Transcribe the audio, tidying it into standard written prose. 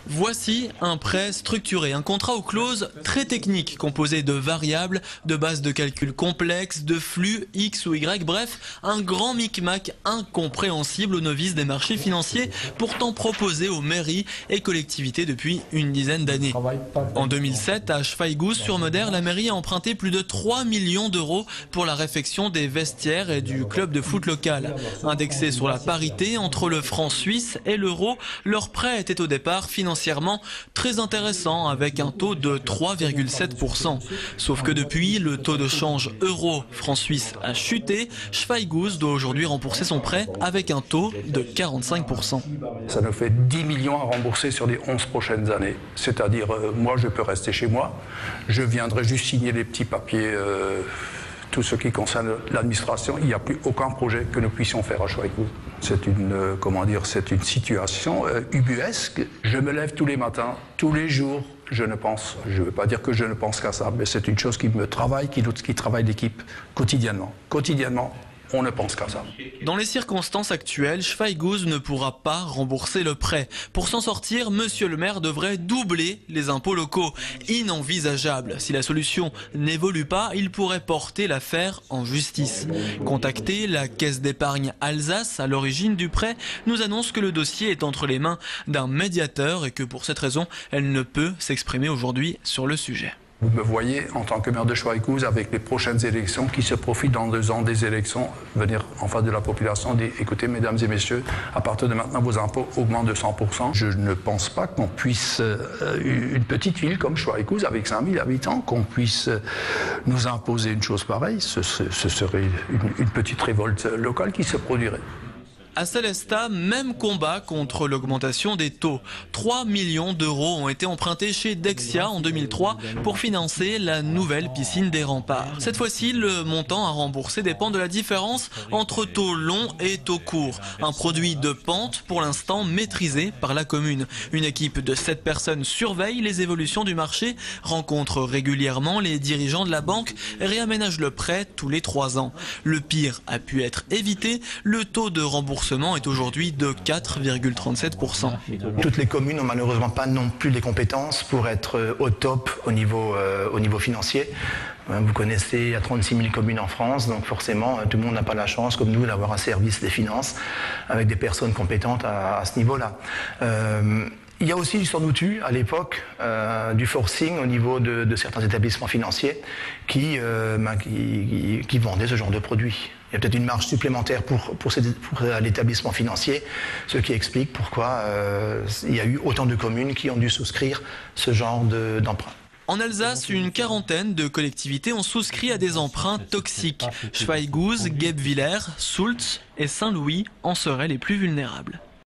Voici un prêt structuré, un contrat aux clauses très techniques composé de variables, de bases de calcul complexes, de flux X ou Y, bref, un grand micmac incompréhensible aux novices des marchés financiers, pourtant proposé aux mairies et collectivités depuis une dizaine d'années. En 2007, à Schweighouse-sur-Moder, la mairie a emprunté plus de 3 millions d'euros pour la réfection des vestiaires et du club de foot local. Indexé sur la parité entre le franc suisse et l'euro, leur prêt était au départ financièrement très intéressant avec un taux de 3,7%. Sauf que depuis, le taux de change euro-franc suisse a chuté. Schweighouse doit aujourd'hui rembourser son prêt avec un taux de 45%. Ça nous fait 10 millions à rembourser sur les 11 prochaines années. C'est-à-dire, moi, je peux rester chez moi. Je viendrai juste signer les petits papiers, tout ce qui concerne l'administration. Il n'y a plus aucun projet que nous puissions faire à Schweighouse. C'est une, c'est une situation ubuesque. Je me lève tous les matins, tous les jours. Je ne veux pas dire que je ne pense qu'à ça, mais c'est une chose qui me travaille, qui travaille l'équipe quotidiennement. Quotidiennement, on ne pense qu'à ça. Dans les circonstances actuelles, Schweighouse ne pourra pas rembourser le prêt. Pour s'en sortir, monsieur le maire devrait doubler les impôts locaux. Inenvisageable. Si la solution n'évolue pas, il pourrait porter l'affaire en justice. Contacté, la Caisse d'épargne Alsace, à l'origine du prêt, nous annonce que le dossier est entre les mains d'un médiateur et que pour cette raison, elle ne peut s'exprimer aujourd'hui sur le sujet. Vous me voyez, en tant que maire de Schweighouse, avec les prochaines élections qui se profitent dans 2 ans des élections, venir en face de la population, dire écoutez, mesdames et messieurs, à partir de maintenant, vos impôts augmentent de 100%. Je ne pense pas qu'on puisse, une petite ville comme Schweighouse, avec 5000 habitants, qu'on puisse nous imposer une chose pareille. Ce serait une petite révolte locale qui se produirait. À Célestat, même combat contre l'augmentation des taux. 3 millions d'euros ont été empruntés chez Dexia en 2003 pour financer la nouvelle piscine des Remparts. Cette fois-ci, le montant à rembourser dépend de la différence entre taux long et taux court. Un produit de pente, pour l'instant maîtrisé par la commune. Une équipe de 7 personnes surveille les évolutions du marché, rencontre régulièrement les dirigeants de la banque et réaménage le prêt tous les 3 ans. Le pire a pu être évité, le taux de remboursement est aujourd'hui de 4,37%. Toutes les communes n'ont malheureusement pas non plus les compétences pour être au top au niveau financier. Vous connaissez, il y a 36 000 communes en France, donc forcément, tout le monde n'a pas la chance, comme nous, d'avoir un service des finances avec des personnes compétentes à ce niveau-là. Il y a aussi, sans doute, à l'époque, du forcing au niveau de certains établissements financiers qui vendaient ce genre de produits. Il y a peut-être une marge supplémentaire pour l'établissement financier, ce qui explique pourquoi il y a eu autant de communes qui ont dû souscrire ce genre d'emprunt. En Alsace, une quarantaine de collectivités ont souscrit à des emprunts toxiques. Schweighouse, Guebwiller, Soultz et Saint-Louis en seraient les plus vulnérables.